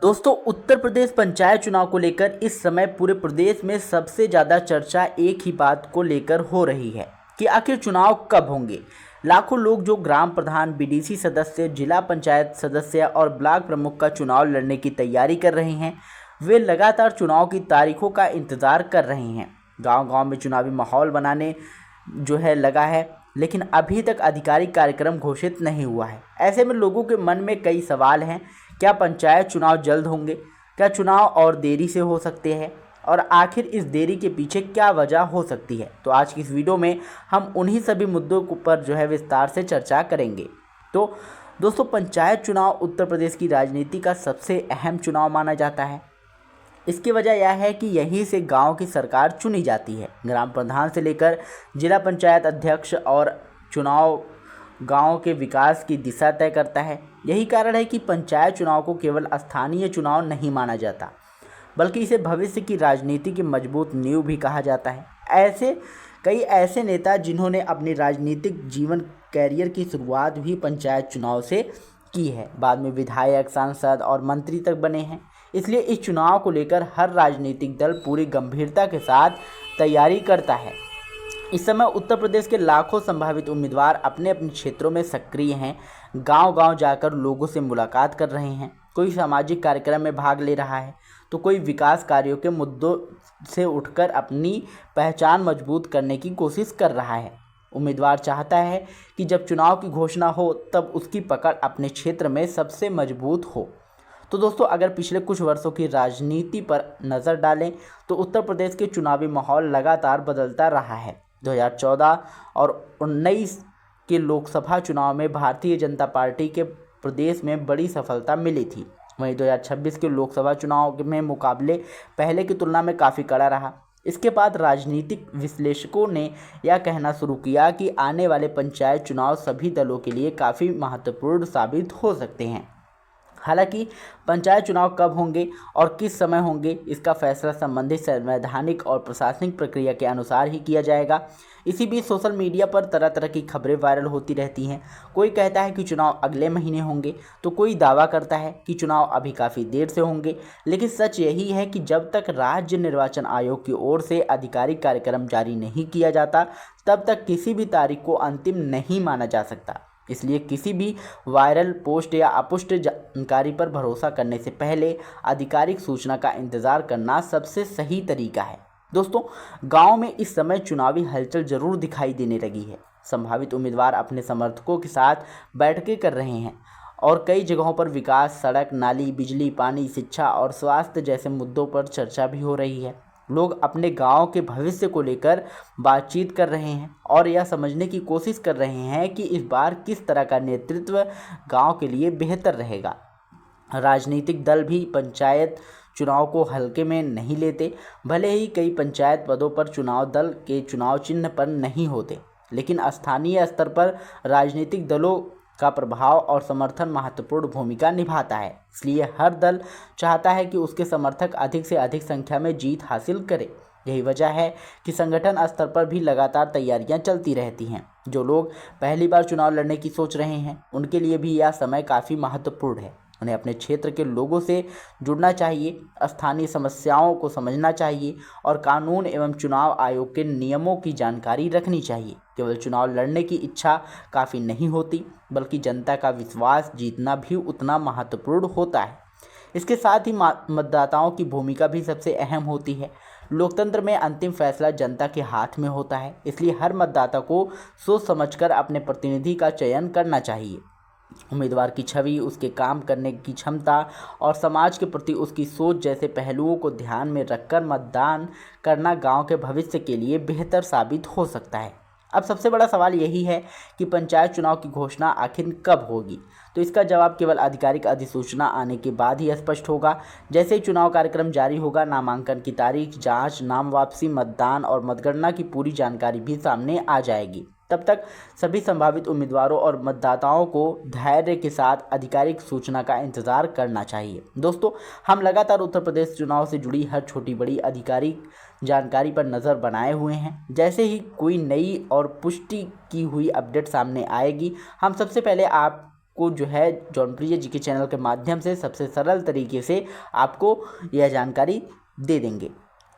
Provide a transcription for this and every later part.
दोस्तों, उत्तर प्रदेश पंचायत चुनाव को लेकर इस समय पूरे प्रदेश में सबसे ज़्यादा चर्चा एक ही बात को लेकर हो रही है कि आखिर चुनाव कब होंगे। लाखों लोग जो ग्राम प्रधान, बीडीसी सदस्य, जिला पंचायत सदस्य और ब्लॉक प्रमुख का चुनाव लड़ने की तैयारी कर रहे हैं, वे लगातार चुनाव की तारीखों का इंतज़ार कर रहे हैं। गांव-गांव में चुनावी माहौल बनाने लगा है, लेकिन अभी तक आधिकारिक कार्यक्रम घोषित नहीं हुआ है। ऐसे में लोगों के मन में कई सवाल हैं। क्या पंचायत चुनाव जल्द होंगे? क्या चुनाव और देरी से हो सकते हैं? और आखिर इस देरी के पीछे क्या वजह हो सकती है? तो आज की इस वीडियो में हम उन्हीं सभी मुद्दों पर विस्तार से चर्चा करेंगे। तो दोस्तों, पंचायत चुनाव उत्तर प्रदेश की राजनीति का सबसे अहम चुनाव माना जाता है। इसकी वजह यह है कि यहीं से गांव की सरकार चुनी जाती है। ग्राम प्रधान से लेकर जिला पंचायत अध्यक्ष और चुनाव गांव के विकास की दिशा तय करता है। यही कारण है कि पंचायत चुनाव को केवल स्थानीय चुनाव नहीं माना जाता, बल्कि इसे भविष्य की राजनीति की मजबूत नींव भी कहा जाता है। कई ऐसे नेता जिन्होंने अपनी राजनीतिक जीवन कैरियर की शुरुआत भी पंचायत चुनाव से की है, बाद में विधायक, सांसद और मंत्री तक बने हैं। इसलिए इस चुनाव को लेकर हर राजनीतिक दल पूरी गंभीरता के साथ तैयारी करता है। इस समय उत्तर प्रदेश के लाखों संभावित उम्मीदवार अपने अपने क्षेत्रों में सक्रिय हैं, गांव-गांव जाकर लोगों से मुलाकात कर रहे हैं। कोई सामाजिक कार्यक्रम में भाग ले रहा है, तो कोई विकास कार्यों के मुद्दों से उठकर अपनी पहचान मजबूत करने की कोशिश कर रहा है। उम्मीदवार चाहता है कि जब चुनाव की घोषणा हो तब उसकी पकड़ अपने क्षेत्र में सबसे मजबूत हो। तो दोस्तों, अगर पिछले कुछ वर्षों की राजनीति पर नज़र डालें तो उत्तर प्रदेश के चुनावी माहौल लगातार बदलता रहा है। 2014 और 19 के लोकसभा चुनाव में भारतीय जनता पार्टी के प्रदेश में बड़ी सफलता मिली थी। वहीं 2026 के लोकसभा चुनाव में मुकाबले पहले की तुलना में काफ़ी कड़ा रहा। इसके बाद राजनीतिक विश्लेषकों ने यह कहना शुरू किया कि आने वाले पंचायत चुनाव सभी दलों के लिए काफ़ी महत्वपूर्ण साबित हो सकते हैं। हालांकि पंचायत चुनाव कब होंगे और किस समय होंगे, इसका फैसला संबंधित संवैधानिक और प्रशासनिक प्रक्रिया के अनुसार ही किया जाएगा। इसी बीच सोशल मीडिया पर तरह तरह की खबरें वायरल होती रहती हैं। कोई कहता है कि चुनाव अगले महीने होंगे, तो कोई दावा करता है कि चुनाव अभी काफ़ी देर से होंगे। लेकिन सच यही है कि जब तक राज्य निर्वाचन आयोग की ओर से आधिकारिक कार्यक्रम जारी नहीं किया जाता, तब तक किसी भी तारीख को अंतिम नहीं माना जा सकता। इसलिए किसी भी वायरल पोस्ट या अपुष्ट जानकारी पर भरोसा करने से पहले आधिकारिक सूचना का इंतज़ार करना सबसे सही तरीका है। दोस्तों, गांव में इस समय चुनावी हलचल जरूर दिखाई देने लगी है। संभावित उम्मीदवार अपने समर्थकों के साथ बैठकें कर रहे हैं और कई जगहों पर विकास, सड़क, नाली, बिजली, पानी, शिक्षा और स्वास्थ्य जैसे मुद्दों पर चर्चा भी हो रही है। लोग अपने गांव के भविष्य को लेकर बातचीत कर रहे हैं और यह समझने की कोशिश कर रहे हैं कि इस बार किस तरह का नेतृत्व गांव के लिए बेहतर रहेगा। राजनीतिक दल भी पंचायत चुनाव को हल्के में नहीं लेते। भले ही कई पंचायत पदों पर चुनाव दल के चुनाव चिन्ह पर नहीं होते, लेकिन स्थानीय स्तर पर राजनीतिक दलों का प्रभाव और समर्थन महत्वपूर्ण भूमिका निभाता है। इसलिए हर दल चाहता है कि उसके समर्थक अधिक से अधिक संख्या में जीत हासिल करें। यही वजह है कि संगठन स्तर पर भी लगातार तैयारियां चलती रहती हैं। जो लोग पहली बार चुनाव लड़ने की सोच रहे हैं, उनके लिए भी यह समय काफ़ी महत्वपूर्ण है। उन्हें अपने क्षेत्र के लोगों से जुड़ना चाहिए, स्थानीय समस्याओं को समझना चाहिए और कानून एवं चुनाव आयोग के नियमों की जानकारी रखनी चाहिए। केवल चुनाव लड़ने की इच्छा काफ़ी नहीं होती, बल्कि जनता का विश्वास जीतना भी उतना महत्वपूर्ण होता है। इसके साथ ही मतदाताओं की भूमिका भी सबसे अहम होती है। लोकतंत्र में अंतिम फैसला जनता के हाथ में होता है, इसलिए हर मतदाता को सोच समझकर अपने प्रतिनिधि का चयन करना चाहिए। उम्मीदवार की छवि, उसके काम करने की क्षमता और समाज के प्रति उसकी सोच जैसे पहलुओं को ध्यान में रखकर मतदान करना गांव के भविष्य के लिए बेहतर साबित हो सकता है। अब सबसे बड़ा सवाल यही है कि पंचायत चुनाव की घोषणा आखिर कब होगी। तो इसका जवाब केवल आधिकारिक अधिसूचना आने के बाद ही स्पष्ट होगा। जैसे ही चुनाव कार्यक्रम जारी होगा, नामांकन की तारीख, जांच, नाम वापसी, मतदान और मतगणना की पूरी जानकारी भी सामने आ जाएगी। तब तक सभी संभावित उम्मीदवारों और मतदाताओं को धैर्य के साथ आधिकारिक सूचना का इंतजार करना चाहिए। दोस्तों, हम लगातार उत्तर प्रदेश चुनाव से जुड़ी हर छोटी बड़ी आधिकारिक जानकारी पर नज़र बनाए हुए हैं। जैसे ही कोई नई और पुष्टि की हुई अपडेट सामने आएगी, हम सबसे पहले आप को जो है जौनप्रिय जी के चैनल के माध्यम से सबसे सरल तरीके से आपको यह जानकारी दे देंगे।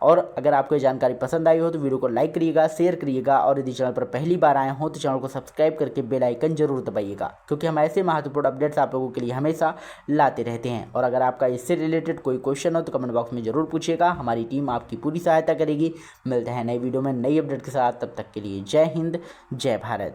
और अगर आपको ये जानकारी पसंद आई हो तो वीडियो को लाइक करिएगा, शेयर करिएगा, और यदि चैनल पर पहली बार आए हो तो चैनल को सब्सक्राइब करके बेल आइकन जरूर दबाइएगा, क्योंकि हम ऐसे महत्वपूर्ण अपडेट्स आप लोगों के लिए हमेशा लाते रहते हैं। और अगर आपका इससे रिलेटेड कोई क्वेश्चन हो तो कमेंट बॉक्स में जरूर पूछिएगा, हमारी टीम आपकी पूरी सहायता करेगी। मिलते हैं नई वीडियो में नई अपडेट के साथ, तब तक के लिए जय हिंद, जय भारत।